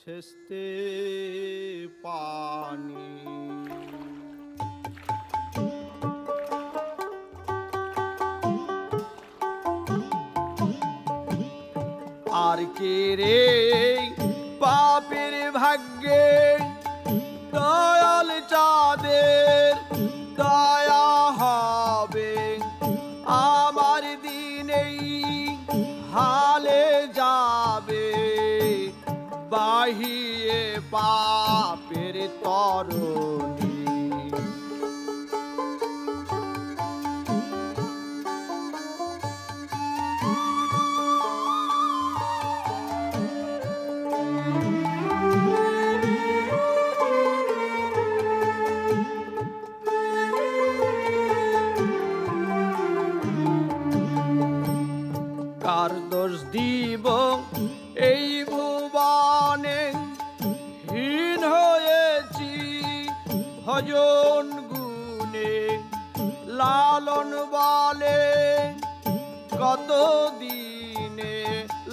সেচতে পানি। আর কে রে পাপের ভাগ্যে দয়াল চাঁদের দয়া হবে, আমার দিনেই হালে যাবে বাহিয়ে পাপের তরণী। কার দোষ দিব এই ভুবনে, হীন হয়েছি ভজন গুণে। লালন বলে কত দিনে,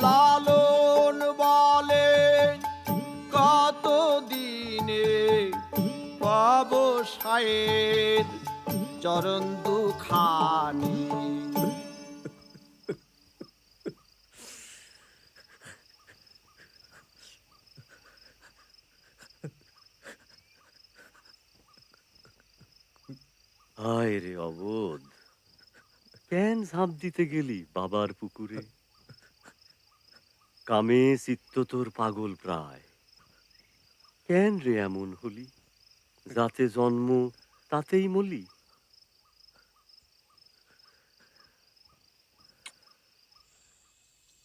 লালন বলে কত দিনে পাব সায়ের চরণ দুখানি। হায় রে অবোধ, কেন ঝাঁপ দিতে গেলি বাবার পুকুরে? কামে চিত্ত তোর পাগল প্রায়, কেন রে এমন হলি? যাতে জন্ম তাতেই মলি।